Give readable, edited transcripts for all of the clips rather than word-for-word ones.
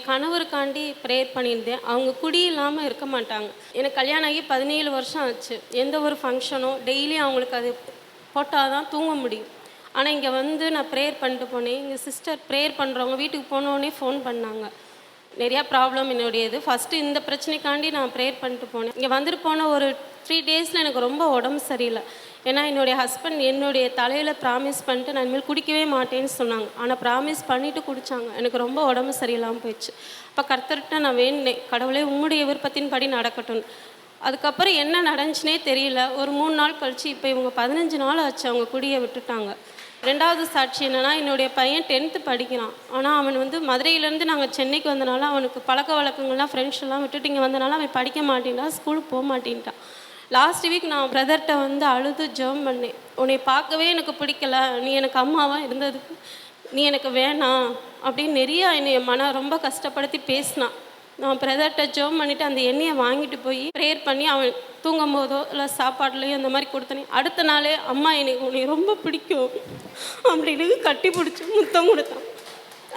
என் கணவருக்காண்டி prayer பண்ணியிருந்தேன். அவங்க குடி இல்லாமல் இருக்க மாட்டாங்க. எனக்கு கல்யாணம் ஆகி 17 வருஷம் ஆச்சு. எந்த ஒரு ஃபங்க்ஷனும் டெய்லியும் அவங்களுக்கு அது போட்டால் தான் தூங்க முடியும். ஆனால் இங்கே வந்து நான் ப்ரேயர் பண்ணிட்டு போனேன். எங்கள் சிஸ்டர் ப்ரேயர் பண்ணுறவங்க வீட்டுக்கு போனோடனே ஃபோன் பண்ணாங்க. நிறையா ப்ராப்ளம் என்னுடையது. ஃபஸ்ட்டு இந்த பிரச்சனைக்காண்டி நான் ப்ரேயர் பண்ணிட்டு போனேன். இங்கே வந்துட்டு போன ஒரு 3 டேஸில் எனக்கு ரொம்ப உடம்பு சரியில்லை. ஏன்னா என்னுடைய ஹஸ்பண்ட் என்னுடைய தலையில் ப்ராமிஸ் பண்ணிட்டு நான் இனிமேல் குடிக்கவே மாட்டேன்னு சொன்னாங்க. ஆனால் ப்ராமிஸ் பண்ணிவிட்டு குடித்தாங்க. எனக்கு ரொம்ப உடம்பு சரியில்லாமல் போயிடுச்சு. அப்போ கர்த்தர்கிட்ட நான் வேண்டினேன், கடவுளே உம்முடைய விருப்பத்தின் படி நடக்கட்டும். அதுக்கப்புறம் என்ன நடந்துச்சுனே தெரியல. ஒரு 3 நாள் கழிச்சு இப்போ இவங்க 15 நாள் ஆச்சு அவங்க குடியை விட்டுட்டாங்க. 2வது சாட்சி என்னென்னா, என்னுடைய பையன் 10th படிக்கிறான். ஆனால் அவன் வந்து மதுரையிலேருந்து நாங்கள் சென்னைக்கு வந்தனால அவனுக்கு பழக்க வழக்கங்கள்லாம் ஃப்ரெண்ட்ஸ் எல்லாம் விட்டுட்டு இங்கே வந்தனால அவன் படிக்க மாட்டேன்ட்டான், ஸ்கூலுக்கு போக மாட்டேன்ட்டான். லாஸ்ட் வீக் நான் பிரதர்கிட்ட வந்து அழுது ஜெபம் பண்ணேன். உன்னை பார்க்கவே எனக்கு பிடிக்கல, நீ எனக்கு அம்மாவாக இருந்ததுக்கு நீ எனக்கு வேணாம் அப்படின்னு நிறையா என்னை ரொம்ப கஷ்டப்படுத்தி பேசினான். நான் பிரதர்கிட்ட ஜெபம் பண்ணிவிட்டு அந்த எண்ணெயை வாங்கிட்டு போய் ப்ரேயர் பண்ணி அவன் தூங்கும் போதோ இல்லை சாப்பாடுலையோ அந்த மாதிரி கொடுத்தனே. அடுத்த நாளே அம்மா எனக்கு உன்னை ரொம்ப பிடிக்கும் அப்படின்னு கட்டி பிடிச்சி முத்தம் கொடுத்தான்.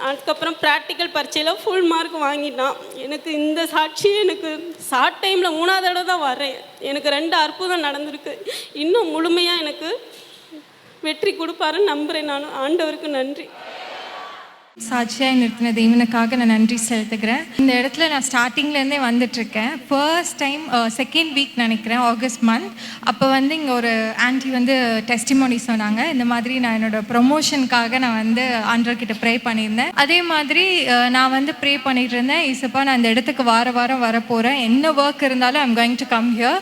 அதுக்கப்புறம் ப்ராக்டிக்கல் பரீட்சையில் ஃபுல் மார்க் வாங்கிட்டான். எனக்கு இந்த சாட்சியே எனக்கு ஷார்ட் டைமில் 3வது தடவை தான் வரேன். எனக்கு 2 அற்புதம் நடந்திருக்கு. இன்னும் முழுமையாக எனக்கு வெற்றி கொடுப்பாருன்னு நம்புகிறேன். நான் ஆண்டவருக்கு நன்றி. சாட்சியாக நிறுத்தின தேவனுக்காக நான் நன்றி செலுத்துக்கிறேன். இந்த இடத்துல நான் ஸ்டார்டிங்லேருந்தே வந்துட்டுருக்கேன். ஃபர்ஸ்ட் டைம் 2nd வீக் நினைக்கிறேன், ஆகஸ்ட் மந்த். அப்போ வந்து இங்கே ஒரு ஆன்ட்டி வந்து டெஸ்டிமோனி சொன்னாங்க. இந்த மாதிரி நான் என்னோடய ப்ரொமோஷனுக்காக நான் வந்து ஆண்டவர்கிட்ட ப்ரே பண்ணியிருந்தேன். அதே மாதிரி நான் வந்து ப்ரே பண்ணிகிட்டு இருந்தேன், இசப்பா நான் இந்த இடத்துக்கு வாரம் வரப்போகிறேன், என்ன ஒர்க் இருந்தாலும் I'm going to come here,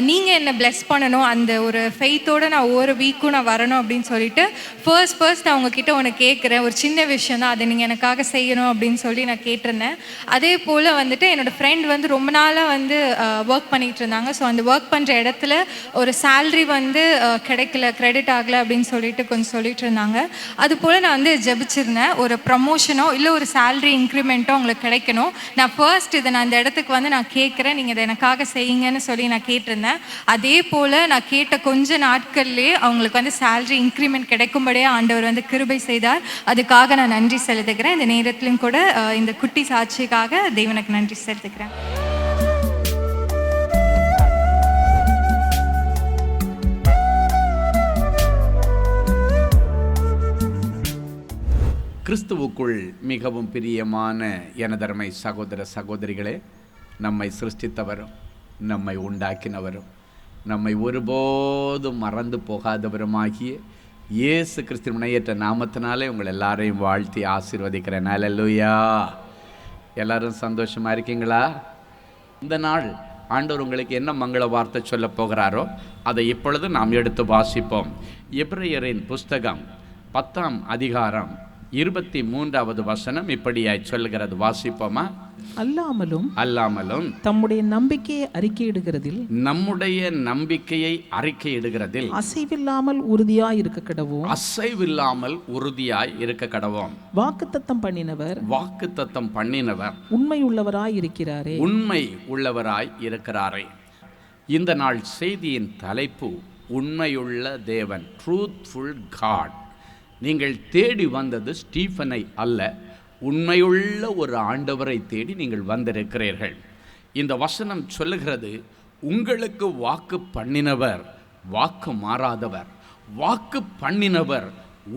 நீங்கள் என்னை பிளெஸ் பண்ணணும், அந்த ஒரு ஃபெய்த்தோடு நான் ஒவ்வொரு வீக்கும் நான் வரணும் அப்படின்னு சொல்லிட்டு ஃபர்ஸ்ட் நான் உங்ககிட்ட ஒன்று கேட்குறேன். ஒரு சின்ன விஷயம் தான், அதை நீங்கள் எனக்காக செய்யணும் அப்படின்னு சொல்லி நான் கேட்டிருந்தேன். அதே போல் வந்துட்டு என்னோடய ஃப்ரெண்ட் வந்து ரொம்ப நாளாக வந்து ஒர்க் பண்ணிகிட்டு இருந்தாங்க. ஸோ அந்த ஒர்க் பண்ணுற இடத்துல ஒரு சேல்ரி வந்து கிடைக்கல, கிரெடிட் ஆகலை அப்படின்னு சொல்லிட்டு கொஞ்சம் சொல்லிட்டு இருந்தாங்க. அது போல் நான் வந்து ஜெபிச்சிருந்தேன், ஒரு ப்ரமோஷனோ இல்லை ஒரு சேல்ரி இன்க்ரிமெண்ட்டோ அவங்களுக்கு கிடைக்கணும். நான் ஃபர்ஸ்ட் இதை நான் இந்த இடத்துக்கு வந்து நான் கேட்குறேன், நீங்கள் இதை எனக்காக செய்யுங்கன்னு சொல்லி நான் கேட்டிருந்தேன். அதே போல் நான் கேட்ட கொஞ்ச நாட்கள்லேயே அவங்களுக்கு வந்து சேல்ரி இன்க்ரிமெண்ட் கிடைக்கும்படியே ஆண்டவர் வந்து கிருபை செய்தார். அதுக்காக நான் நன்றி செலுத்துக்கிறேன். இந்த நேரத்திலும் கூட இந்த குட்டி சாட்சிக்காக தேவனுக்கு நன்றி செலுத்துக்கிறேன். கிறிஸ்துவுக்குள் மிகவும் பிரியமான எனதருமை சகோதர சகோதரிகளே, நம்மை சிருஷ்டித்தவரும் நம்மை உண்டாக்கினவரும் நம்மை ஒருபோதும் மறந்து போகாதவருமாகிய இயேசு கிறிஸ்து முனையற்ற நாமத்தினாலே உங்கள் எல்லாரையும் வாழ்த்தி ஆசீர்வதிக்கிறேன். அல்லேலூயா. எல்லாரும் சந்தோஷமாக இருக்கீங்களா? இந்த நாள் ஆண்டவர் உங்களுக்கு என்ன மங்கள வார்த்தை சொல்ல போகிறாரோ அதை இப்பொழுது நாம் எடுத்து வாசிப்போம். எபிரெயரின் புஸ்தகம் 10ஆம் அதிகாரம் 23வது வசனம் இப்படியாய் சொல்கிறது. வாசிப்போமா? அல்லாமலும் தம்முடைய நம்பிக்கையை அறிக்கையிடுகிறதில் அசைவில்லாமல் உறுதியாய் இருக்க கடவோம். வாக்குத்தத்தம் பண்ணினவர் உண்மை உள்ளவராய் இருக்கிறாரே. இந்த நாள் செய்தியின் தலைப்பு உண்மையுள்ள தேவன், ட்ரூத்ஃபுல் காட். நீங்கள் தேடி வந்தது ஸ்டீஃபனை அல்ல, உண்மையுள்ள ஒரு ஆண்டவரை தேடி நீங்கள் வந்திருக்கிறீர்கள். இந்த வசனம் சொல்லுகிறது, உங்களுக்கு வாக்கு பண்ணினவர் வாக்கு மாறாதவர், வாக்கு பண்ணினவர்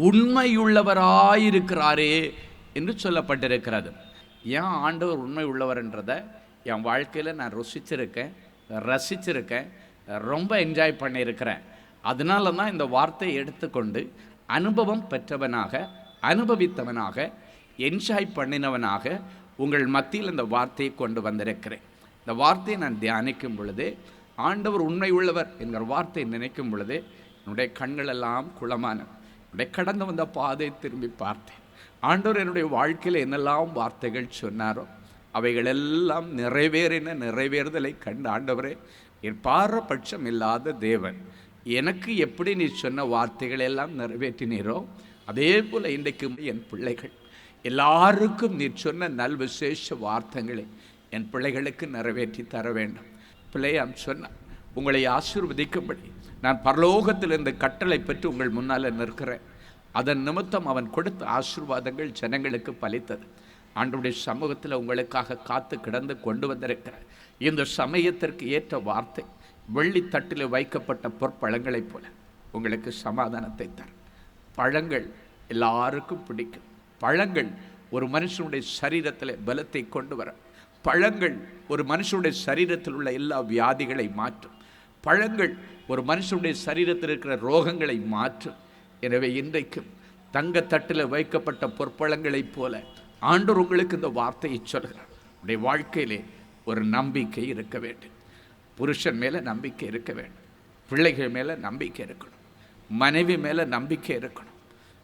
உண்மையுள்ளவராயிருக்கிறாரே என்று சொல்லப்பட்டிருக்கிறது. ஏன் ஆண்டவர் உண்மை உள்ளவர்ன்றதை என் வாழ்க்கையில் நான் ரசிச்சிருக்கேன், ரொம்ப என்ஜாய் பண்ணியிருக்கிறேன். அதனால தான் இந்த வார்த்தையை எடுத்துக்கொண்டு அனுபவம் பெற்றவனாக, அனுபவித்தவனாக, என்ஜாய் பண்ணினவனாக உங்கள் மத்தியில் இந்த வார்த்தையை கொண்டு வந்திருக்கிறேன். இந்த வார்த்தையை நான் தியானிக்கும் பொழுது, ஆண்டவர் உண்மை உள்ளவர் என்கிற வார்த்தையை நினைக்கும் பொழுது என்னுடைய கண்களெல்லாம் குளமான, என்னுடைய கடந்து வந்த பாதையை திரும்பி பார்த்தேன். ஆண்டவர் என்னுடைய வாழ்க்கையில் என்னெல்லாம் வார்த்தைகள் சொன்னாரோ அவைகளெல்லாம் நிறைவேறுதலை கண்டு, ஆண்டவரே என் பாரபட்சம் இல்லாத தேவன், எனக்கு எப்படி நீ சொன்ன வார்த்தைகள் எல்லாம் நிறைவேற்றினீரோ அதே போல் இன்றைக்கு என் பிள்ளைகள் எல்லாருக்கும் நீ சொன்ன நல் விசேஷ வார்த்தைகளை என் பிள்ளைகளுக்கு நிறைவேற்றி தர வேண்டும். பிள்ளையாம் சொன்ன உங்களை ஆசீர்வதிக்கும்படி நான் பரலோகத்தில் இந்த கட்டளை பெற்று உங்கள் முன்னால் நிற்கிறேன். அதன் நிமித்தம் அவன் கொடுத்த ஆசீர்வாதங்கள் ஜனங்களுக்கு பலித்தது. ஆண்டவருடைய சமூகத்தில் உங்களுக்காக காத்து கிடந்து கொண்டு வந்திருக்கிற இந்த சமயத்திற்கு ஏற்ற வார்த்தை வெள்ளித்தட்டில் வைக்கப்பட்ட பொற்பழங்களைப் போல உங்களுக்கு சமாதானத்தை தரும். பழங்கள் எல்லாருக்கும் பிடிக்கும். பழங்கள் ஒரு மனுஷனுடைய சரீரத்தில் பலத்தை கொண்டு வர, பழங்கள் ஒரு மனுஷனுடைய சரீரத்தில் உள்ள எல்லா வியாதிகளை மாற்றும். பழங்கள் ஒரு மனுஷனுடைய சரீரத்தில் இருக்கிற ரோகங்களை மாற்றும். எனவே இன்றைக்கும் தங்கத்தட்டில் வைக்கப்பட்ட பொற்பழங்களைப் போல ஆண்டவர் உங்களுக்கு இந்த வார்த்தையை சொல்கிறார். உடைய வாழ்க்கையிலே ஒரு நம்பிக்கை இருக்க வேண்டும். புருஷன் மேலே நம்பிக்கை இருக்க வேண்டும். பிள்ளைகள் மேலே நம்பிக்கை இருக்கணும். மனைவி மேலே நம்பிக்கை இருக்கணும்.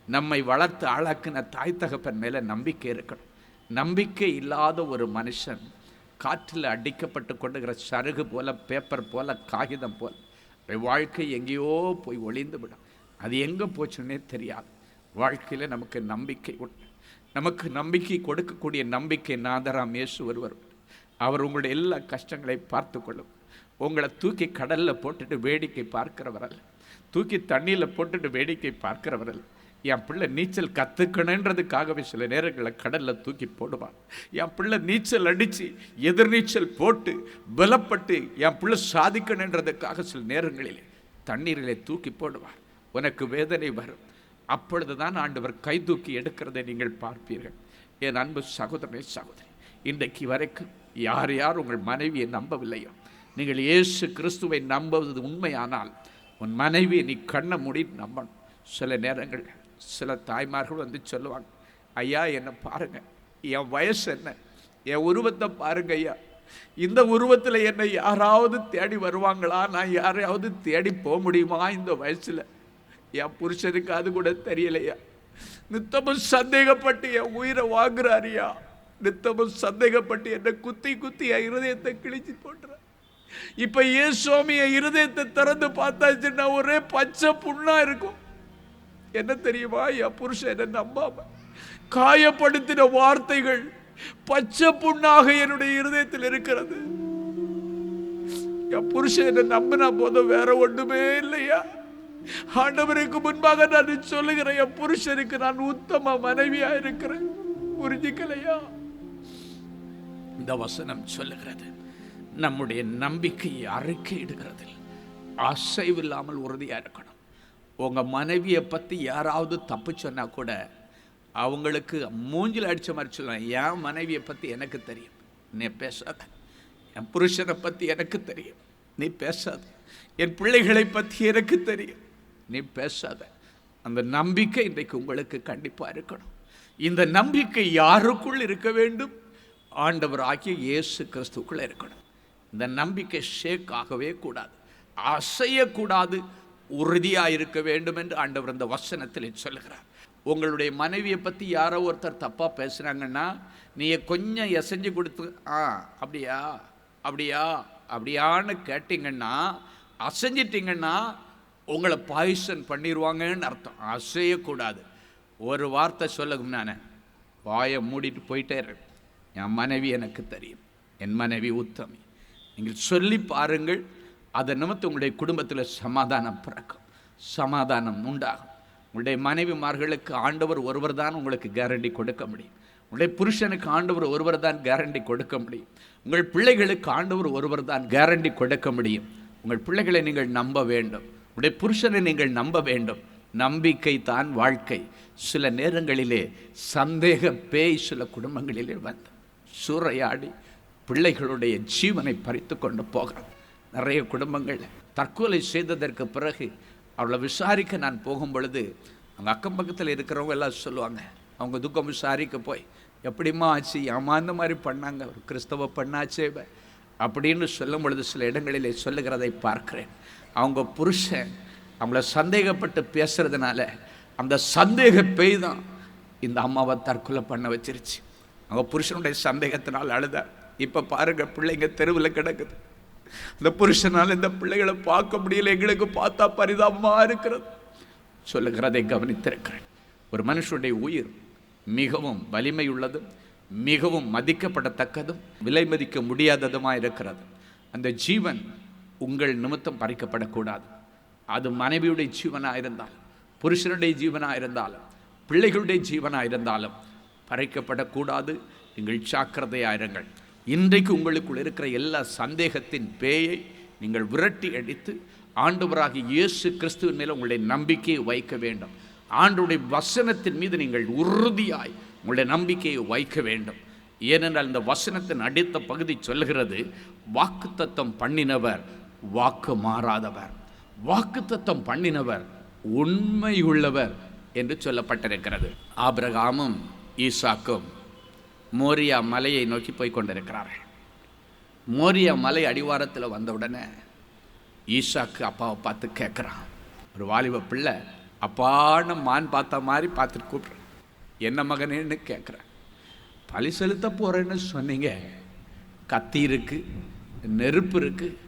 நம்மை வளர்த்து ஆளாக்கின தாய் தகப்பன் மேலே நம்பிக்கை இருக்கணும். நம்பிக்கை இல்லாத ஒரு மனுஷன் காற்றில் அடிக்கப்பட்டு கொண்டுகிற சருகு போல, பேப்பர் போல, காகிதம் போல வாழ்க்கை எங்கேயோ போய் ஒளிந்து விடும். அது எங்கே போச்சுன்னே தெரியாது. வாழ்க்கையில் நமக்கு நம்பிக்கை உண்டு. நமக்கு நம்பிக்கை கொடுக்கக்கூடிய நம்பிக்கை நாதராம் இயேசு ஒருவர். அவர் உங்களுடைய எல்லா கஷ்டங்களை பார்த்து கொள்ளும். உங்களை தூக்கி கடலில் போட்டுட்டு வேடிக்கை பார்க்கிறவரல்ல, தூக்கி தண்ணியில் போட்டுட்டு வேடிக்கை பார்க்கிறவரல்ல. என் பிள்ளை நீச்சல் கற்றுக்கணுன்றதுக்காகவே சில நேரங்களில் கடலில் தூக்கி போடுவான். என் பிள்ளை நீச்சல் அடித்து எதிர்நீச்சல் போட்டு பலப்பட்டு என் பிள்ளை சாதிக்கணுன்றதுக்காக சில நேரங்களில் தண்ணீரிலே தூக்கி போடுவார். உனக்கு வேதனை வரும். அப்பொழுது தான் ஆண்டவர் கை தூக்கி எடுக்கிறதை நீங்கள் பார்ப்பீர்கள். என் அன்பு சகோதரனே, சகோதரி, இன்றைக்கு வரைக்கும் யார் யார் உங்கள் மனைவியை நம்பவில்லையோ, நீங்கள் இயேசு கிறிஸ்துவை நம்புவது உண்மையானால் உன் மனைவியை நீ கண்ணை மூடி நம்பணும். சில நேரங்கள் சில தாய்மார்கள் வந்து சொல்லுவாங்க, ஐயா என்னை பாருங்க, என் வயசு என்ன, என் உருவத்தை பாருங்க ஐயா, இந்த உருவத்தில் என்னை யாராவது தேடி வருவாங்களா, நான் யாரையாவது தேடி போக முடியுமா இந்த வயசில்? என் புருஷனுக்கு அது கூட தெரியலையா. நித்தமும் சந்தேகப்பட்டு என் உயிரை வாங்குறாரியா. நித்தமும் சந்தேகப்பட்டு என்னை குத்தி குத்தி என் இருதயத்தை கிழிச்சு போட்டுற. இப்ப ஏன் சுவாமி என் இருதயத்தை திறந்து பார்த்தாச்சுன்னா ஒரே பச்சை புண்ணா இருக்கும். என்ன தெரியுமா, என் புருஷன் என்ன நம்பாம காயப்படுத்தின வார்த்தைகள் பச்சை புண்ணாக என்னுடைய இருதயத்தில் இருக்கிறது. என் புருஷன் என்ன நம்பினா போதும், வேற ஒன்றுமே இல்லையா. ஆண்டவருக்கு முன்பாக நான் சொல்லுகிறேன், என் புருஷனுக்கு நான் உத்தம மனைவியா இருக்கிறேன். புரிஞ்சுக்கலையா? இந்த வசனம் சொல்லுகிறது, நம்முடைய நம்பிக்கையை அறிக்கையிடுகிறதில் அசைவில்லாமல் உறுதியா இருக்கணும். உங்க மனைவியை பத்தி யாராவது தப்பு சொன்னா கூட அவங்களுக்கு மூஞ்சில் அடிச்ச மாதிரி சொல்லுவேன், என் மனைவியை பத்தி எனக்கு தெரியும், நீ பேசாத. என் புருஷனை பத்தி எனக்கு தெரியும், நீ பேசாத. என் பிள்ளைகளை பத்தி எனக்கு தெரியும், நீ பேசாத. அந்த நம்பிக்கை இன்றைக்கு உங்களுக்கு கண்டிப்பா இருக்கணும். இந்த நம்பிக்கை யாருக்குள் இருக்க வேண்டும்? ஆண்டவர் ஆகிய இயேசு கிறிஸ்துக்குள்ள இருக்கணும். இந்த நம்பிக்கை ஷேக் ஆகவே கூடாது, அசையக்கூடாது, உறுதியாக இருக்க வேண்டும் என்று ஆண்டவர் இந்த வசனத்தில் சொல்லுகிறார். உங்களுடைய மனைவியை பற்றி யாரோ ஒருத்தர் தப்பாக பேசுகிறாங்கன்னா நீங்கள் கொஞ்சம் எசைஞ்சு கொடுத்து அப்படியா அப்படியா அப்படியான்னு கேட்டிங்கன்னா, அசைஞ்சிட்டிங்கன்னா உங்களை பாய்சன் பண்ணிடுவாங்கன்னு அர்த்தம். அசையக்கூடாது. ஒரு வார்த்தை சொல்லுங்க, நான் வாயை மூடிட்டு போயிட்டே இருக்கேன், என் மனைவி எனக்கு தெரியும், என் மனைவி உத்தமி. நீங்கள் சொல்லி பாருங்கள், அதை நிமித்து உங்களுடைய குடும்பத்தில் சமாதானம் பிறக்கும், சமாதானம் உண்டாகும். உங்களுடைய மனைவிமார்களுக்கு ஆண்டவர் ஒருவர் தான் உங்களுக்கு கேரண்டி கொடுக்க முடியும். உங்களுடைய புருஷனுக்கு ஆண்டவர் ஒருவர் தான் கேரண்டி கொடுக்க முடியும். உங்கள் பிள்ளைகளுக்கு ஆண்டவர் ஒருவர் தான் கேரண்டி கொடுக்க முடியும். உங்கள் பிள்ளைகளை நீங்கள் நம்ப வேண்டும், உங்களுடைய புருஷனை நீங்கள் நம்ப வேண்டும். நம்பிக்கை தான் வாழ்க்கை. சில நேரங்களிலே சந்தேக பேய் சில குடும்பங்களிலே வந்து சூறையாடி பிள்ளைகளுடைய ஜீவனை பறித்து கொண்டு போகிறோம். நிறைய குடும்பங்கள் தற்கொலை செய்ததற்கு பிறகு அவளை விசாரிக்க நான் போகும் பொழுது அவங்க அக்கம் பக்கத்தில் இருக்கிறவங்க எல்லாம் சொல்லுவாங்க, அவங்க துக்கம் விசாரிக்க போய், எப்படிமா ஆச்சு, ஏமா இந்த மாதிரி பண்ணாங்க, ஒரு கிறிஸ்தவ பண்ணாச்சே அப்படின்னு சொல்லும் பொழுது சில இடங்களிலே சொல்லுகிறதை பார்க்கிறேன். அவங்க புருஷன் அவங்கள சந்தேகப்பட்டு பேசுறதுனால அந்த சந்தேக பேய் தான் இந்த அம்மாவை தற்கொலை பண்ண வச்சிருச்சு. அவங்க புருஷனுடைய சந்தேகத்தினால் அழுதார். இப்போ பாருங்க, பிள்ளைங்க தெருவில் கிடக்குது. இந்த புருஷனால் இந்த பிள்ளைகளை பார்க்க முடியல, எங்களுக்கு பார்த்தா பரிதாபமாக இருக்கிறது. சொல்லுகிறதை கவனித்திருக்கிறேன். ஒரு மனுஷனுடைய உயிர் மிகவும் வலிமை உள்ளதும் மிகவும் மதிக்கப்படத்தக்கதும் விலை மதிக்க முடியாததுமாக இருக்கிறது. அந்த ஜீவன் உங்கள் நிமித்தம் பறிக்கப்படக்கூடாது. அது மனைவியுடைய ஜீவனாக இருந்தாலும், புருஷனுடைய ஜீவனாக இருந்தாலும், பிள்ளைகளுடைய ஜீவனாக இருந்தாலும் பறிக்கப்படக்கூடாது. நீங்கள் ஜாக்கிரதையாயிருங்கள். இன்றைக்கு உங்களுக்குள் இருக்கிற எல்லா சந்தேகத்தின் பேயை நீங்கள் விரட்டி அடித்து ஆண்டவராகிய இயேசு கிறிஸ்துவின் மேலே உங்களுடைய நம்பிக்கையை வைக்க வேண்டும். ஆண்டவருடைய வசனத்தின் மீது நீங்கள் உறுதியாய் உங்களுடைய நம்பிக்கையை வைக்க வேண்டும். ஏனென்றால் இந்த வசனத்தின் அடுத்த பகுதி சொல்லுகிறது, வாக்குத்தத்தம் பண்ணினவர் வாக்கு மாறாதவர், வாக்குத்தத்தம் பண்ணினவர் உண்மையுள்ளவர் என்று சொல்லப்பட்டிருக்கிறது. ஆபிரகாமும் ஈசாக்கும் மோரியா மலையை நோக்கி போய் கொண்டிருக்கிறார்கள். மோரியா மலை அடிவாரத்தில் வந்தவுடனே ஈசாக்கு அப்பாவை பார்த்து கேட்குறான். ஒரு வாலிப பிள்ளை அப்பான்னு மான் பார்த்த மாதிரி பார்த்துட்டு கூப்பிட்றேன், என்ன மகனேன்னு கேட்குறேன். பழி செலுத்த போகிறேன்னு சொன்னீங்க, கத்தி இருக்குது, நெருப்பு இருக்குது,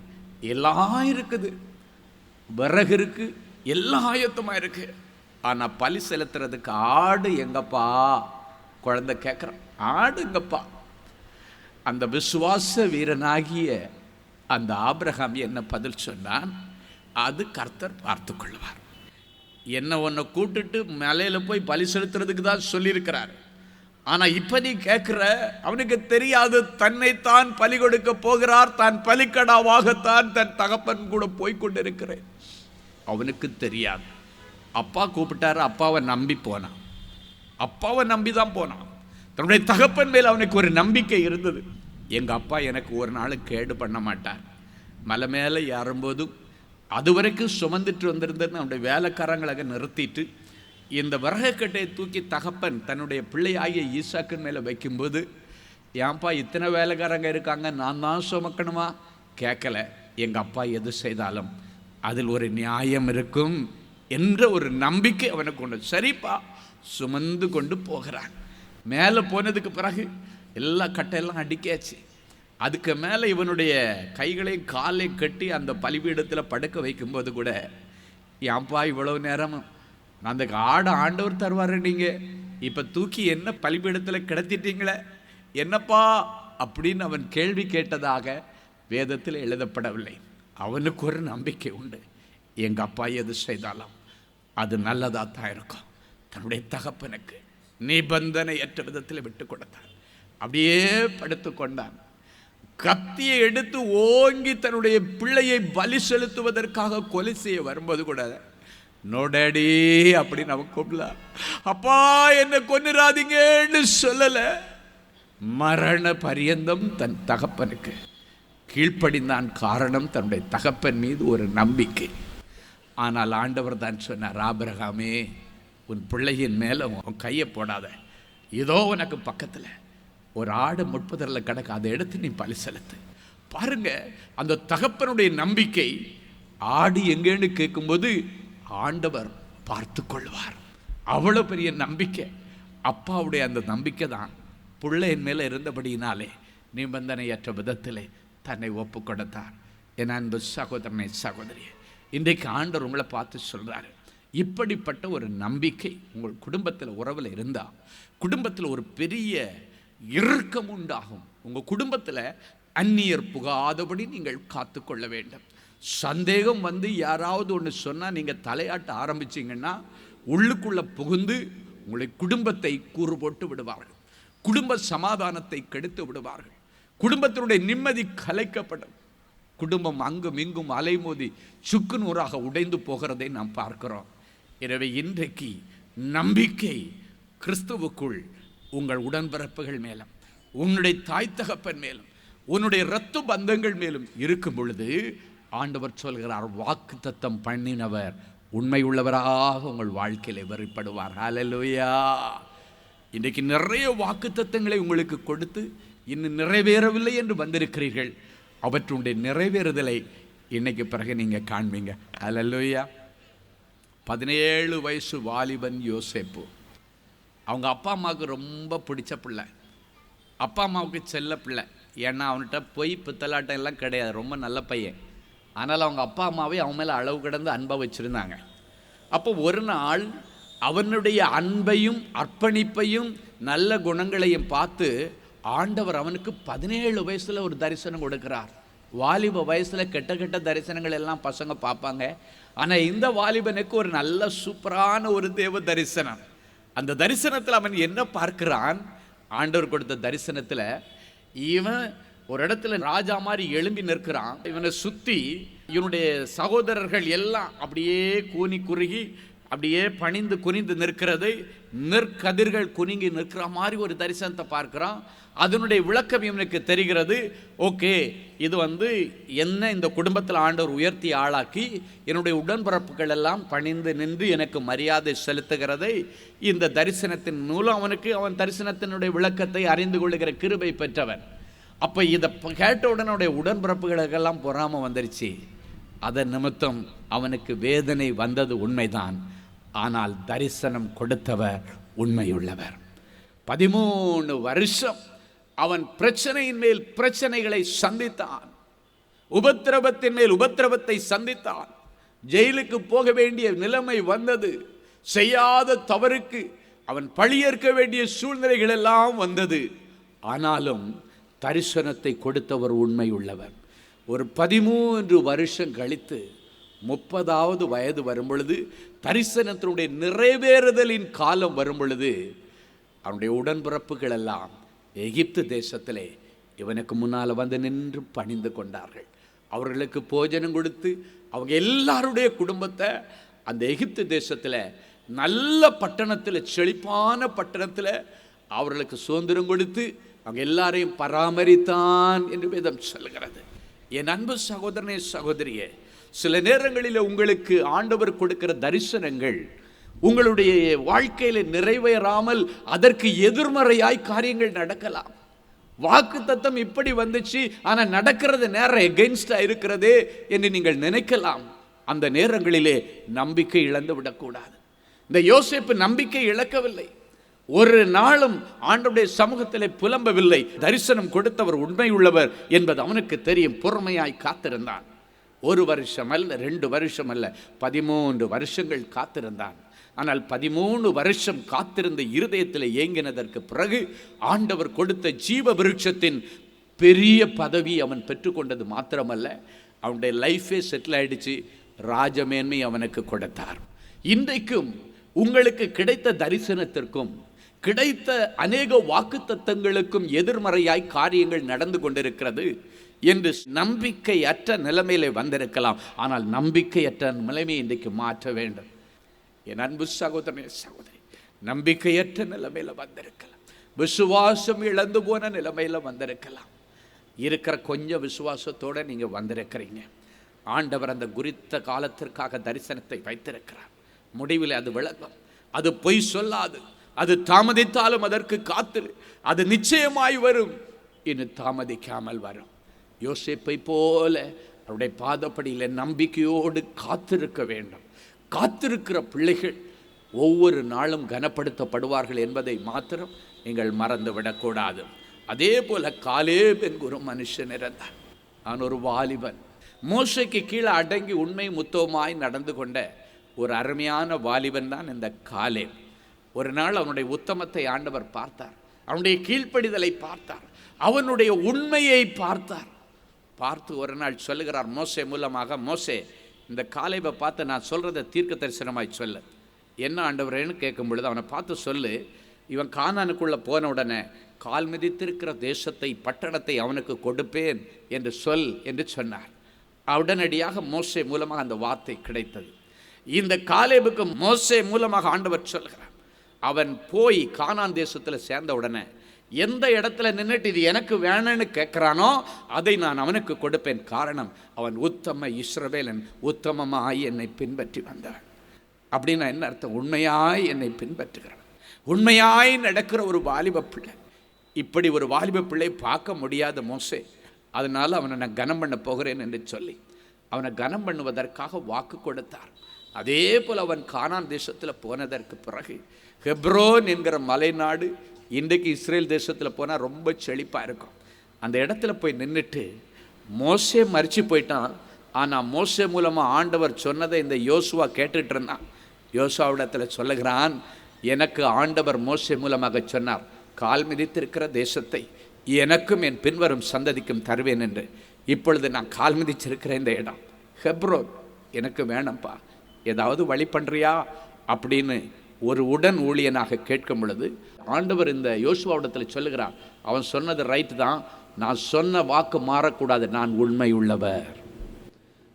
எல்லாம் இருக்குது, விறகு இருக்குது, எல்லாம் ஆயத்தமாக இருக்குது. ஆனால் பழி செலுத்துறதுக்கு ஆடு எங்கப்பா? குழந்தை கேட்குறான், ஆடு எங்கப்பா? அந்த விசுவாச வீரனாகிய அந்த ஆபிரகாம் என்ன பதில் சொன்னான்? அது கர்த்தர் பார்த்து கொள்வார். என்ன ஒன்றை கூட்டுட்டு மலையில் போய் பலி செலுத்துறதுக்கு தான் சொல்லியிருக்கிறார். ஆனால் இப்போ நீ கேட்குற, அவனுக்கு தெரியாது தன்னைத்தான் பலி கொடுக்க போகிறார், தான் பலிக்கடாவாகத்தான் தன் தகப்பன் கூட போய்கொண்டிருக்கிறேன். அவனுக்கு தெரியாது. அப்பா கூப்பிட்டாரு, அப்பாவை நம்பி போனான். அப்பாவை நம்பி தான் போனான். தன்னுடைய தகப்பன் மேல் அவனுக்கு ஒரு நம்பிக்கை இருந்தது. எங்கள் அப்பா எனக்கு ஒரு நாள் கேடு பண்ண மாட்டார். மலை மேலே ஏறும்போதும் அது வரைக்கும் சுமந்துட்டு வந்திருந்ததுன்னு அவனுடைய வேலைக்காரங்களை நிறுத்திட்டு இந்த விறகுக்கட்டையை தூக்கி தகப்பன் தன்னுடைய பிள்ளையாகிய ஈசாக்கின் மேலே வைக்கும்போது, ஏன்பா இத்தனை வேலைக்காரங்க இருக்காங்க, நான் தான் சுமக்கணுமா? கேட்கல. எங்கள் அப்பா எது செய்தாலும் அதில் ஒரு நியாயம் இருக்கும் என்ற ஒரு நம்பிக்கை அவனுக்கு உண்டு. சரிப்பா, சுமந்து கொண்டு போகிறான். மேலே போனதுக்கு பிறகு எல்லா கட்டையெல்லாம் அடிக்காச்சு. அதுக்கு மேலே இவனுடைய கைகளையும் காலையும் கட்டி அந்த பலிபீடத்தில் படுக்க வைக்கும்போது கூட, ஏன்பா இவ்வளவு நேரம் அந்த ஆடை ஆண்டவர் தருவார், நீங்கள் இப்போ தூக்கி என்ன பலிபீடத்தில் கிடத்திட்டீங்களே என்னப்பா அப்படின்னு அவன் கேள்வி கேட்டதாக வேதத்தில் எழுதப்படவில்லை. அவனுக்கு ஒரு நம்பிக்கை உண்டு, எங்கள் அப்பா எது செய்தாலும் அது நல்லதாக தான் இருக்கும். தன்னுடைய தகப்பனுக்கு நிபந்தனையற்ற விதத்தில் விட்டு கொடுத்தான். அப்படியே படுத்து கொண்டான். கத்தியை எடுத்து ஓங்கி தன்னுடைய பிள்ளையை பலி செலுத்துவதற்காக கொலை செய்ய வரும்போது கூட, நோடடி அப்படின்னு அவன் கூப்பிடல, அப்பா என்னை கொன்னுராதீங்கன்னு சொல்லல. மரண பரியந்தம் தன் தகப்பனுக்கு கீழ்ப்படிந்தான். காரணம், தன்னுடைய தகப்பன் மீது ஒரு நம்பிக்கை. ஆனால் ஆண்டவர் தான் சொன்னார், ஆபிரகாமே உன் பிள்ளையின் மேலே உன் கையை போடாத, ஏதோ உனக்கு பக்கத்தில் ஒரு ஆடு முட்புதரில் கிடக்கு, அதை எடுத்து நீ பலி செலுத்து. பாருங்க, அந்த தகப்பனுடைய நம்பிக்கை. ஆடு எங்கேன்னு கேட்கும்போது ஆண்டவர் பார்த்து கொள்வார். அவ்வளோ பெரிய நம்பிக்கை. அப்பாவுடைய அந்த நம்பிக்கை தான் பிள்ளையின் மேலே இருந்தபடியினாலே நிபந்தனையற்ற விதத்திலே தன்னை ஒப்பு கொடுத்தார். என் அன்பு சகோதரனை சகோதரியே, இன்றைக்கு ஆண்டவர் உங்களை பார்த்து சொல்கிறாரு, இப்படிப்பட்ட ஒரு நம்பிக்கை உங்கள் குடும்பத்தில் உறவில் இருந்தால் குடும்பத்தில் ஒரு பெரிய இறுக்கம் உண்டாகும். உங்கள் குடும்பத்தில் அந்நியர் புகாதபடி நீங்கள் காத்து கொள்ள வேண்டும். சந்தேகம் வந்து யாராவது ஒன்று சொன்னால் நீங்கள் தலையாட்ட ஆரம்பிச்சிங்கன்னா உள்ளுக்குள்ளே புகுந்து உங்களுடைய குடும்பத்தை கூறு போட்டு விடுவார்கள். குடும்ப சமாதானத்தை கெடுத்து விடுவார்கள். குடும்பத்தினுடைய நிம்மதி கலைக்கப்படும். குடும்பம் அங்கும் இங்கும் அலைமோதி சுக்குநூறாக உடைந்து போகிறதை நாம் பார்க்கிறோம். எனவே இன்றைக்கு நம்பிக்கை கிறிஸ்துவுக்குள் உங்கள் உடன்பிறப்புகள் மேலும், உன்னுடைய தாய் தகப்பன் மேலும், உன்னுடைய இரத்த பந்தங்கள் மேலும் இருக்கும் பொழுது ஆண்டவர் சொல்கிறார், வாக்கு தத்தம் பண்ணினவர் உண்மை உள்ளவராக உங்கள் வாழ்க்கையில வெளிப்படுவார். ஹல்லேலூயா. இன்றைக்கு நிறைய வாக்கு தத்தங்களை உங்களுக்கு கொடுத்து இன்னும் நிறைவேறவில்லை என்று வந்திருக்கிறீர்கள். அவற்றுடைய நிறைவேறுதலை இன்னைக்கு பிறகு நீங்கள் காண்பீங்க. ஹல்லேலூயா. 17 வயசு வாலிபன் யோசேப்பு, அவங்க அப்பா அம்மாவுக்கு ரொம்ப பிடிச்ச பிள்ளை, அப்பா அம்மாவுக்கு செல்ல பிள்ளை. ஏன்னா அவன்கிட்ட போய் பித்தலாட்டம் எல்லாம் கிடையாது, ரொம்ப நல்ல பையன். ஆனால் அவங்க அப்பா அம்மாவே அவன் மேலே அளவு கடந்து அன்பை வச்சுருந்தாங்க. அப்போ ஒரு நாள் அவனுடைய அன்பையும் அர்ப்பணிப்பையும் நல்ல குணங்களையும் பார்த்து ஆண்டவர் அவனுக்கு 17 வயசில் ஒரு தரிசனம் கொடுக்கிறார். வாலிப வயசில் கெட்ட கெட்ட தரிசனங்கள் எல்லாம் பசங்க பார்ப்பாங்க. ஆனால் இந்த வாலிபனுக்கு ஒரு நல்ல சூப்பரான ஒரு தேவ தரிசனம். அந்த தரிசனத்தில் அவன் என்ன பார்க்கிறான்? ஆண்டவர் கொடுத்த தரிசனத்தில் இவன் ஒரு இடத்துல ராஜா மாதிரி எழும்பி நிற்கிறான். இவனை சுற்றி இவனுடைய சகோதரர்கள் எல்லாம் அப்படியே கூனி குறுகி அப்படியே பணிந்து குனிந்து நிற்கிறது, நெற்கதிர்கள் குனிங்கி நிற்கிற மாதிரி ஒரு தரிசனத்தை பார்க்கிறான். அதனுடைய விளக்கம் இவனுக்கு தெரிகிறது. ஓகே, இது என்ன இந்த குடும்பத்தில் ஆண்டவர் உயர்த்தி ஆளாக்கி என்னுடைய உடன்பிறப்புகள் எல்லாம் பணிந்து நின்று எனக்கு மரியாதை செலுத்துகிறதை இந்த தரிசனத்தின் மூலம் அவன் தரிசனத்தினுடைய விளக்கத்தை அறிந்து கொள்ளுகிற கிருபை பெற்றவன். அப்போ இதை கேட்ட உடனுடைய உடன்பிறப்புகளுக்கெல்லாம் பொறாமல் வந்துருச்சு. அதன் நிமித்தம் அவனுக்கு வேதனை வந்தது உண்மைதான். ஆனால் தரிசனம் கொடுத்தவர் உண்மையுள்ளவர். 13 வருஷம் அவன் பிரச்சனையின் மேல் பிரச்சனைகளை சந்தித்தான், உபத்திரவத்தின் மேல் உபத்திரவத்தை சந்தித்தான். ஜெயிலுக்கு போக வேண்டிய நிலைமை வந்தது. செய்யாத தவறுக்கு அவன் பழியேற்க வேண்டிய சூழ்நிலைகள் எல்லாம் வந்தது. ஆனாலும் தரிசனத்தை கொடுத்தவர் உண்மையுள்ளவர். ஒரு 13 வருஷம் கழித்து 30வது வயது வரும் பொழுது, தரிசனத்தினுடைய நிறைவேறுதலின் காலம் வரும் பொழுது, அவனுடைய உடன்பிறப்புகள் எல்லாம் எகிப்து தேசத்திலே இவனுக்கு முன்னால் நின்று பணிந்து கொண்டார்கள். அவர்களுக்கு போஜனம் கொடுத்து அவங்க எல்லாருடைய குடும்பத்தை அந்த எகிப்து தேசத்தில் நல்ல பட்டணத்தில், செழிப்பான பட்டணத்தில் அவர்களுக்கு சுதந்திரம் கொடுத்து அவங்க எல்லாரையும் பராமரித்தான் என்று வேதம் சொல்கிறது. என் அன்பு சகோதரனே, சகோதரியே, சில நேரங்களில் உங்களுக்கு ஆண்டவர் கொடுக்கிற தரிசனங்கள் உங்களுடைய வாழ்க்கையில் நிறைவேறாமல் அதற்கு எதிர்மறையாய் காரியங்கள் நடக்கலாம். வாக்கு தத்தம் இப்படி வந்துச்சு, ஆனால் நடக்கிறது நேரம் எகென்ஸ்டா இருக்கிறதே என்று நீங்கள் நினைக்கலாம். அந்த நேரங்களிலே நம்பிக்கை இழந்து விடக்கூடாது. இந்த யோசேப்பு நம்பிக்கை இழக்கவில்லை. ஒரு நாளும் ஆண்டவருடைய சமூகத்தில் புலம்பவில்லை. தரிசனம் கொடுத்தவர் உண்மை உள்ளவர் என்பது அவனுக்கு தெரியும். பொறுமையாய் காத்திருந்தான். 1 வருஷம் அல்ல, 2 வருஷம் அல்ல, 13 வருஷங்கள் காத்திருந்தான். ஆனால் 13 வருஷம் காத்திருந்த இருதயத்தில் ஏங்கினதற்கு பிறகு ஆண்டவர் கொடுத்த ஜீவ விருட்சத்தின் பெரிய பதவி அவன் பெற்றுக்கொண்டது மாத்திரமல்ல, அவனுடைய லைஃபே செட்டில் ஆயிடுச்சு. ராஜமேன்மை அவனுக்கு கொடுத்தார். இன்றைக்கும் உங்களுக்கு கிடைத்த தரிசனத்திற்கும் கிடைத்த அநேக வாக்குத்தத்தங்களுக்கும் எதிர்மறையாய் காரியங்கள் நடந்து கொண்டிருக்கிறது என்று நம்பிக்கையற்ற நிலைமையிலே வந்திருக்கலாம். ஆனால் நம்பிக்கையற்ற நிலைமையை இன்றைக்கு மாற்ற வேண்டும். என் அன்பு சகோதரனே, சகோதரி, நம்பிக்கையற்ற நிலைமையில வந்திருக்கலாம். விசுவாசம் இழந்து போன நிலைமையில வந்திருக்கலாம். இருக்கிற கொஞ்சம் விசுவாசத்தோடு நீங்கள் வந்திருக்கிறீங்க. ஆண்டவர் அந்த குறித்த காலத்திற்காக தரிசனத்தை வைத்திருக்கிறார். முடிவில் அது விளங்கும். அது பொய் சொல்லாது. அது தாமதித்தாலும் அதற்கு காத்திரு. அது நிச்சயமாய் வரும். இன்னும் தாமதிக்காமல் வரும். யோசேப்பை போல அவருடைய பாதப்படியில் நம்பிக்கையோடு காத்திருக்க வேண்டும். காத்திருக்கிற பிள்ளைகள் ஒவ்வொரு நாளும் கனப்படுத்தப்படுவார்கள் என்பதை மாத்திரம் நீங்கள் மறந்து விடக்கூடாது. அதே போல காலேப் என்கிற ஒரு மனுஷன் இருந்தான். நான் ஒரு வாலிபன். மோசைக்கு கீழே அடங்கி உண்மை முத்தமாய் நடந்து கொண்ட ஒரு அருமையான வாலிபன் தான் இந்த காலேப். ஒரு நாள் அவனுடைய உத்தமத்தை ஆண்டவர் பார்த்தார். அவனுடைய கீழ்ப்படிதலை பார்த்தார். அவனுடைய உண்மையை பார்த்தார். பார்த்து ஒரு நாள் சொல்லுகிறார் மோசே மூலமாக, மோசே, இந்த காலேபை பார்த்து நான் சொல்கிறத தீர்க்க தரிசனமாய் சொல்லு. என்ன ஆண்டவரேன்னு கேட்கும் பொழுது அவனை பார்த்து சொல்லு, இவன் கானானுக்குள்ளே போன உடனே கால் மிதித்திருக்கிற தேசத்தை, பட்டணத்தை அவனுக்கு கொடுப்பேன் என்று சொல் என்று சொன்னார். உடனடியாக மோசே மூலமாக அந்த வார்த்தை கிடைத்தது. இந்த காலேபுக்கு மோசே மூலமாக ஆண்டவர் சொல்கிறார், அவன் போய் கானான் தேசத்தில் சேர்ந்த உடனே எந்த இடத்துல நின்றுட்டு இது எனக்கு வேணும்னு கேட்குறானோ அதை நான் அவனுக்கு கொடுப்பேன். காரணம், அவன் உத்தம இஸ்ரவேலன், உத்தமமாய் என்னை பின்பற்றி வந்தவன். அப்படின்னா என்ன அர்த்தம்? உண்மையாய் என்னை பின்பற்றுகிறவன், உண்மையாய் நடக்கிற ஒரு வாலிப பிள்ளை. இப்படி ஒரு வாலிப பிள்ளை பார்க்க முடியாத மோசே, அதனால் அவனை நான் கனம் பண்ண போகிறேன் என்று சொல்லி அவனை கனம் பண்ணுவதற்காக வாக்கு கொடுத்தார். அதே போல் அவன் கானான் தேசத்தில் போனதற்கு பிறகு ஹெப்ரோன் என்கிற மலைநாடு, இன்றைக்கு இஸ்ரேல் தேசத்தில் போனால் ரொம்ப செழிப்பாக இருக்கும். அந்த இடத்துல போய் நின்றுட்டு மோசே மறித்து போயிட்டான். ஆனால் மோசே மூலமாக ஆண்டவர் சொன்னதை இந்த யோசுவா கேட்டுட்டு இருந்தான். யோசுவாவிடத்தில் சொல்லுகிறான், எனக்கு ஆண்டவர் மோசே மூலமாக சொன்னார், கால் மிதித்திருக்கிற தேசத்தை எனக்கும் என் பின்வரும் சந்ததிக்கும் தருவேன் என்று. இப்பொழுது நான் கால் மிதிச்சிருக்கிற இந்த இடம் ஹெப்ரோன் எனக்கு வேணாம்ப்பா, ஏதாவது வழி பண்ணுறியா அப்படின்னு ஒரு உடன் ஊழியனாக கேட்கும் பொழுது ஆண்டவர் இந்த யோசுவாவிடத்தில் சொல்லுகிறார், அவன் சொன்னது ரைட்டு தான், நான் சொன்ன வாக்கு மாறக்கூடாது, நான் உண்மை உள்ளவர்,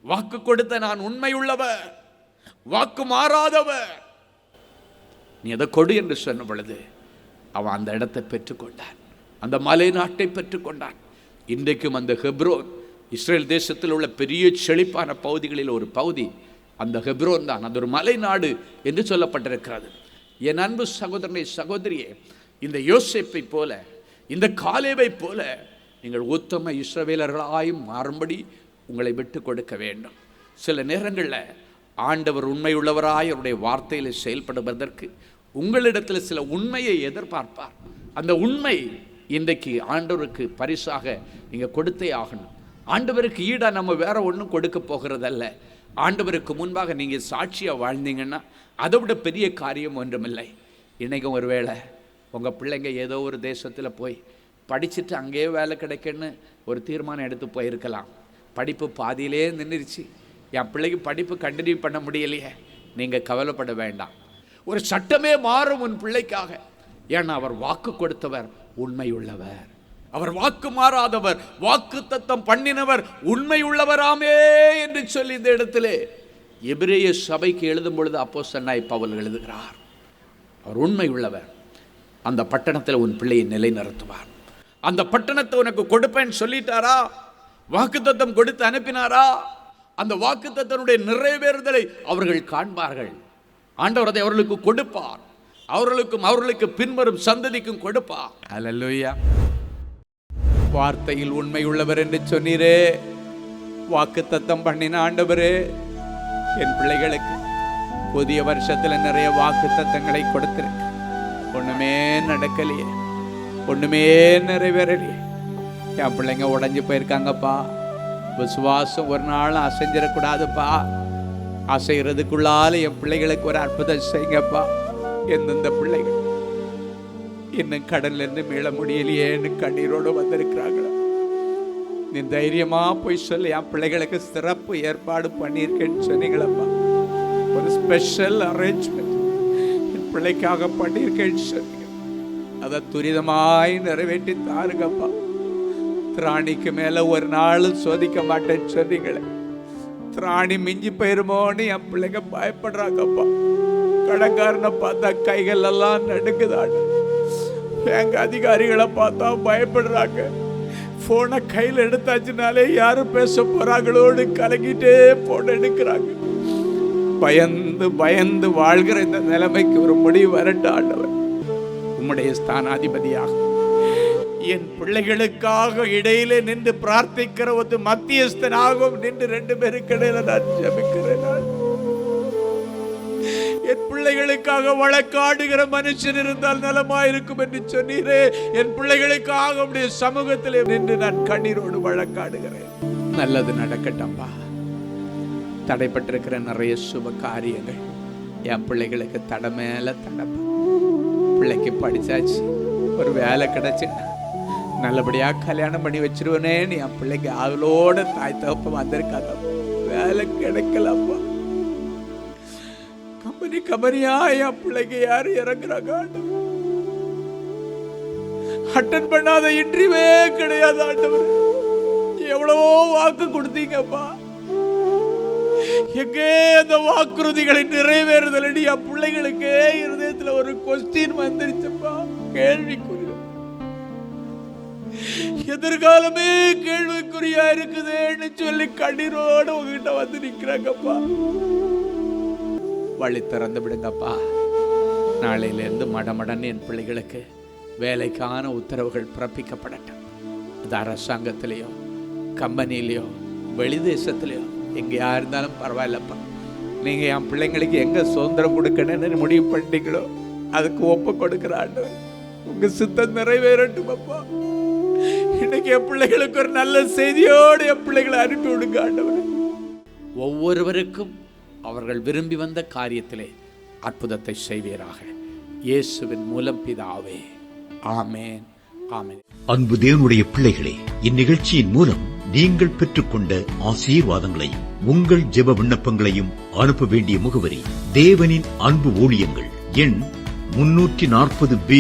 வாக்கு கொடுத்த நான் உண்மை உள்ளவர், வாக்கு மாறாதவர், நீ அதை கொடு என்று சொன்ன பொழுது அவன் அந்த இடத்தை பெற்றுக்கொண்டான், அந்த மலை நாட்டை பெற்றுக்கொண்டான். இன்றைக்கும் அந்த ஹெப்ரோன் இஸ்ரேல் தேசத்தில் உள்ள பெரிய செழிப்பான பகுதிகளில் ஒரு பகுதி அந்த ஹெப்ரோன் தான். அது ஒரு மலை நாடு என்று சொல்லப்பட்டிருக்கிறது. என் அன்பு சகோதரனை சகோதரியே, இந்த யோசேப்பை போல, இந்த காலேவை போல நீங்கள் உத்தம இஸ்ரவேலர்களாயும் மாறும்படி உங்களை விட்டு கொடுக்க வேண்டும். சில நேரங்களில் ஆண்டவர் உண்மை உள்ளவராய் அவருடைய வார்த்தையில் செயல்படுவதற்கு உங்களிடத்தில் சில உண்மையை எதிர்பார்ப்பார். அந்த உண்மை இன்றைக்கு ஆண்டவருக்கு பரிசாக நீங்கள் கொடுத்தே ஆகணும். ஆண்டவருக்கு ஈடாக நம்ம வேற ஒன்றும் கொடுக்க போகிறதல்ல. ஆண்டவருக்கு முன்பாக நீங்கள் சாட்சியாக வாழ்ந்தீங்கன்னா அதை விட பெரிய காரியம் ஒன்றுமில்லை. இன்றைக்கும் ஒரு வேளை உங்கள் பிள்ளைங்க ஏதோ ஒரு தேசத்தில் போய் படிச்சுட்டு அங்கேயே வேலை கிடைக்குன்னு ஒரு தீர்மானம் எடுத்து போயிருக்கலாம். படிப்பு பாதியிலே நின்றுச்சு, என் பிள்ளைக்கு படிப்பு கண்டினியூ பண்ண முடியலையே, நீங்கள் கவலைப்பட வேண்டாம். ஒரு சட்டமே மாறும் உன் பிள்ளைக்காக. ஏன்னா அவர் வாக்கு கொடுத்தவர் உண்மை உள்ளவர், அவர் வாக்கு மாறாதவர், வாக்கு தத்தம் பண்ணினவர் உண்மை உள்ளவராமே என்று சொல்லி இந்த இடத்திலே எபிரேய சபைக்கு எழுதும் பொழுது அப்போஸ்தலனாய் பவுல் எழுதுகிறார், அவர் உண்மை உள்ளவர். அந்த பட்டணத்தில் உன் பிள்ளையை நிலைநிறுத்துவார். அந்த பட்டணத்தை உனக்கு கொடுப்பேன்னு சொல்லிட்டாரா? வாக்கு தத்தம் கொடுத்து அனுப்பினாரா? அந்த வாக்கு தத்தனுடைய நிறைவேறுதலை அவர்கள் காண்பார்கள். ஆண்டவர் அதை அவர்களுக்கு கொடுப்பார், அவர்களுக்கு பின்வரும் சந்ததிக்கும் கொடுப்பார். அல்லேலூயா. வார்த்தையில் உண்மை உள்ளவர் என்று சொன்னீரே, வாக்கு தத்தம் பண்ணின ஆண்டவரே, என் பிள்ளைகளுக்கு புதிய வருஷத்தில் நிறைய வாக்கு தத்தங்களை கொடுத்திருக்கு. ஒண்ணுமே நடக்கலையே, ஒண்ணுமே நிறைவேறலையே. என் பிள்ளைங்க உடஞ்சி போயிருக்காங்கப்பா. விசுவாசம் ஒரு நாள் அசைஞ்சிடக்கூடாதுப்பா. அசைகிறதுக்குள்ளால என் பிள்ளைகளுக்கு ஒரு அற்புதம் செய்யுங்கப்பா. எந்தெந்த பிள்ளைகள் இன்னும் கடல்ல இருந்து மீள முடியலையேன்னு கண்ணீரோடு வந்திருக்கிறாங்களா, நீ தைரியமா போய் சொல்லி என் பிள்ளைகளுக்கு சிறப்பு ஏற்பாடு பண்ணியிருக்கேன்னு சொன்னீங்களப்பா. ஒரு ஸ்பெஷல் அரேஞ்ச்மெண்ட் என் பிள்ளைக்காக பண்ணியிருக்கேன்னு சொன்னீங்க. அதை துரிதமாய் நிறைவேற்றி தாருங்கப்பா. திராணிக்கு மேல ஒரு நாள் சோதிக்க மாட்டேன்னு சொன்னீங்களே, திராணி மிஞ்சி போயிருமோன்னு என் பிள்ளைங்க பயப்படுறாங்கப்பா. கடைக்காரனை பார்த்தா கைகள் எல்லாம் நடுக்குதாங்க, பேங்க் அதிகாரிகளை பார்த்தா பயப்படுறாங்க. போனை கையில் எடுத்தாச்சுனாலே யாரும் பேச போறாங்களோடு கலங்கிட்டே போன் எடுக்கிறாங்க. பயந்து பயந்து வாழ்கிற இந்த நிலைமைக்கு ஒரு முடிவு வரட்ட ஆண்டவர். உம்முடைய ஸ்தானாதிபதியாக என் பிள்ளைகளுக்காக இடையிலே நின்று பிரார்த்திக்கிற ஒரு மத்தியஸ்தனாகவும் நின்று 2 பேருக்கு இடையில நான் ஜெபிக்கிறேன். என் பிள்ளைகளுக்காக வழக்காடுகிற மனுஷன் இருந்தால் நலமாயிருக்கும் என்று சொன்னீரே, என் பிள்ளைகளுக்காக உடைய சமூகத்திலே நின்று நான் கண்ணீரோடு வழக்காடுகிறேன். நல்லது நடக்கட்டம்பா. தடைப்பட்டிருக்கிற நிறைய சுப காரியங்கள் என் பிள்ளைகளுக்கு தடை மேல தடப்பா. பிள்ளைக்கு படிச்சாச்சு, ஒரு வேலை கிடைச்சுன்னா நல்லபடியா கல்யாணம் பண்ணி வச்சிருவனேன்னு என் பிள்ளைக்கு அவளோட தாய் தகப்ப வந்திருக்காங்க. வேலை கிடைக்கலப்பா. கம்பெனியா என் பிள்ளைக்கு யாரு இறங்குறாங்க. அட்டன் பண்ணாத இன்டர்வியூவே கிடையாது ஆண்டவர். எவ்வளவோ வாக்கு கொடுத்தீங்கப்பா, எங்கே அந்த வாக்குறுதிகளை நிறைவேறுதல் என் பிள்ளைகளுக்கு இருதயத்துல ஒரு கொஸ்டின் வந்துருச்சுப்பா, கேள்விக்குரிய. எதிர்காலமே கேள்விக்குறியா இருக்குதுன்னு சொல்லி கண்ணீரோட உங்ககிட்ட வந்து நிக்கிறாங்கப்பா. வழி திறந்து விடுங்கப்பா. நாளையிலிருந்து மடமடன்னு என் பிள்ளைகளுக்கு வேலைக்கான உத்தரவுகள் பிறப்பிக்கப்படட்டும். அது அரசாங்கத்திலேயோ கம்பெனிலேயோ வெளி தேசத்திலேயோ எங்கேயா இருந்தாலும் பரவாயில்லப்பா. நீங்கள் என் பிள்ளைங்களுக்கு எங்கே சுதந்திரம் கொடுக்கணும்னு முடிவு பண்ணிட்டீங்களோ அதுக்கு ஒப்பு கொடுக்குற ஆண்டவர் உங்கள் சித்தம் நிறைவேறட்டும் அப்பா. இன்னைக்கு என் பிள்ளைகளுக்கு ஒரு நல்ல செய்தியோடு என் பிள்ளைகளை அனுப்பி விடுங்க ஆண்டவர். ஒவ்வொருவருக்கும் அவர்கள் விரும்பி வந்த காரியத்திலே அற்புதத்தை செய்வீராக. இயேசுவின் மூலம் பிதாவே, ஆமென், ஆமென். அன்பு தேவனுடைய பிள்ளைகளே, இந்நிகழ்ச்சியின் மூலம் நீங்கள் பெற்றுக்கொண்ட ஆசீர்வாதங்களையும் உங்கள் ஜெப விண்ணப்பங்களையும் அனுப்ப வேண்டிய முகவரி: தேவனின் அன்பு ஊழியங்கள், எண் 340B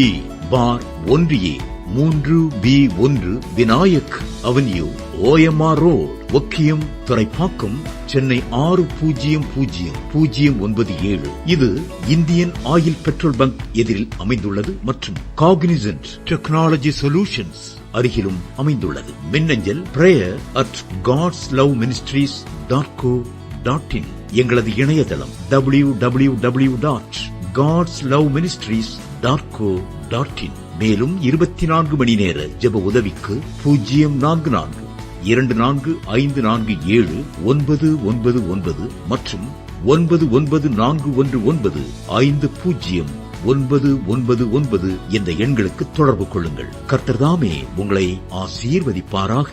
பார் 1A 3B1 Vinayak avenue, OMR road, Okkiyam, Thoraipakkam, Chennai 600097. இது இந்தியன் ஆயில் பெட்ரோல் பங்க் எதிரில் அமைந்துள்ளது மற்றும் காக்னிசன்ட் டெக்னாலஜி சொல்யூஷன்ஸ் அருகிலும் அமைந்துள்ளது. மின்னஞ்சல் prayer@godsloveministries.co.in. எங்களது இணையதளம் www.godsloveministries.co.in. மேலும் 24 மணி நேர ஜெப உதவிக்கு 04454479999 மற்றும் 9941950999 என்ற எண்களுக்கு தொடர்பு கொள்ளுங்கள். கர்த்தர் தாமே உங்களை ஆசீர்வதிப்பாராக.